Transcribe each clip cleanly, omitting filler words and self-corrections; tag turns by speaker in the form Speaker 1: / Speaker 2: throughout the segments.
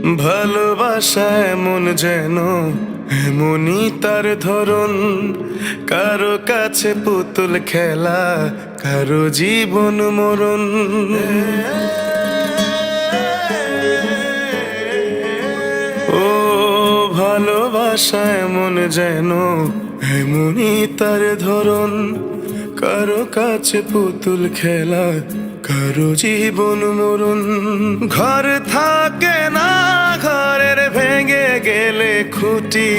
Speaker 1: ভালোবাসা এমন যেন এমনই তার ধরন, কারো কাছে পুতুল খেলা, কারো জীবন মরণ। ও ভালোবাসা এমন যেন এমনই তার ধরন, কারো কাছে পুতুল খেলা, কারো জীবন মরণ। ঘর থাকে না, ঘরের ভেঙে গেলে খুঁটি,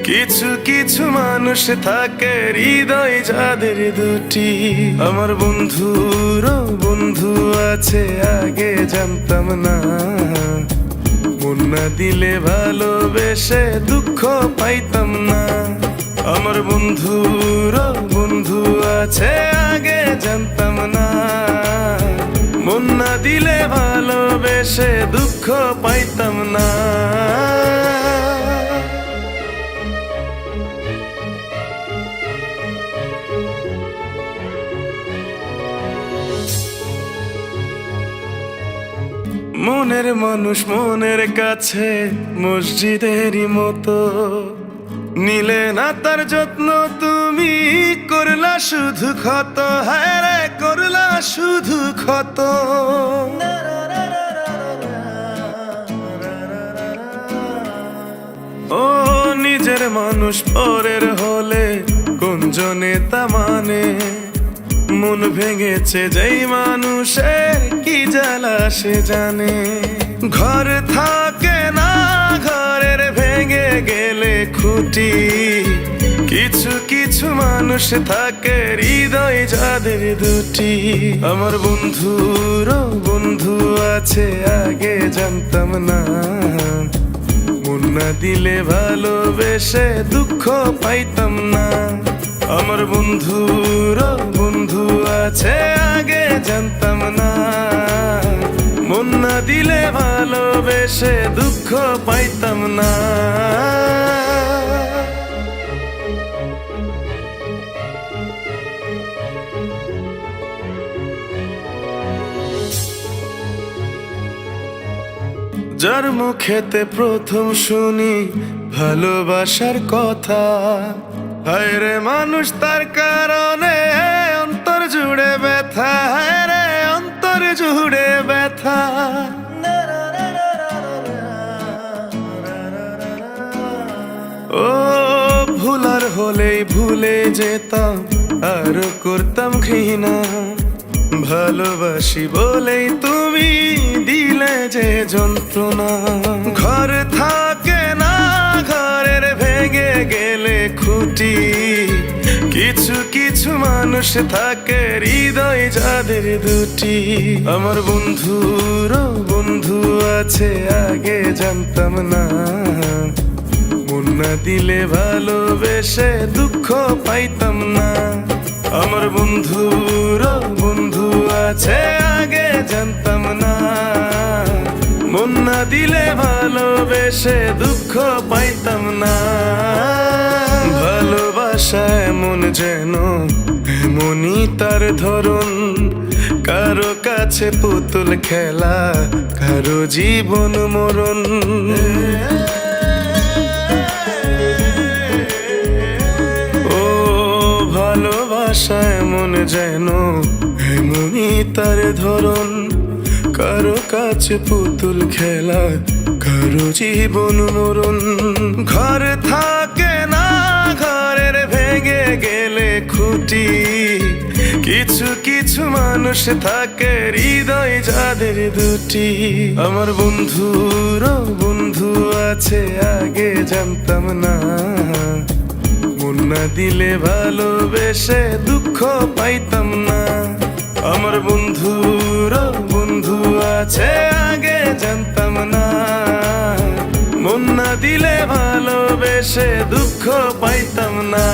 Speaker 1: কিছু কিছু মানুষ থাকে হৃদয় যাদের দুটি। আমার বন্ধুরও বন্ধু আছে, আগে জানতাম না, মন না দিলে ভালোবেসে দুঃখ পাইতাম না। আমার বন্ধুর বন্ধু আছে, আগে জানতাম না, মন না দিলে ভালোবেসে দুঃখ পাইতাম না। মনের মানুষ মনের কাছে মসজিদেরই মতো, নিলে না তার যত্ন তুমি, করলা শুধু ক্ষত, হায় রে করলা শুধু ক্ষত। ও নিজের মানুষ পরের হলে কোন জনে তা মানে, মন ভেঙেছে যেই মানুষের কি জ্বালা সে জানে। ঘর থাকে না, ঘরের ভেঙে গেলে খুঁটি, কিছু কিছু মানুষ থাকে হৃদয় যাদের দুটি। আমার বন্ধুর বন্ধু আছে, আগে জানতাম না, মন না দিলে ভালোবেসে দুঃখ পাইতাম না। আমার বন্ধুর বন্ধু আছে, আগে জানতাম না, মন না দিলে ভালোবেসে দুঃখ পাইতাম না। যার মুখেতে প্রথম শুনি ভালোবাসার কথা, হায় রে মানুষ তার কারণে অন্তর জুড়ে ব্যথা, হায় রে অন্তর জুড়ে ব্যথা। ও ভুলার হলেই ভুলে যেতাম, আর করতাম ঘৃণা, ভালোবাসি বলেই তুমি দিলে যে যন্ত্রণা। ঘর থাকে না, ঘরের ভেঙে গেলে খুঁটি, কিছু কিছু মানুষ থাকে হৃদয় যাদের দুটি। আমার বন্ধুর বন্ধু আছে, আগে জানতাম না, মন না দিলে ভালোবেসে দুঃখ পাইতাম না। আমার বন্ধুর বন্ধু আছে, আগে জানতাম না, মন না দিলে ভালোবেসে দুঃখ পাইতাম না। ভালোবাসা এমন যেন এমনই তার ধরন, কারো কাছে পুতুল খেলা, কারো জীবন মরণ। ভালোবাসা এমন যেন এমনই তার ধরন, কারো কাছে পুতুল খেলা, কারো জীবন মরণ। ঘর থাকে না, ঘরের ভেঙে গেলে খুঁটি, কিছু কিছু মানুষ থাকে হৃদয় যাদের দুটি। আমার বন্ধুর বন্ধু আছে, আগে জানতাম না, মন না দিলে ভালোবেসে দুঃখ পাইতাম না। আমার বন্ধুর বন্ধু আছে, আগে জানতাম না, মন না দিলে ভালোবেসে দুঃখ পাইতাম না।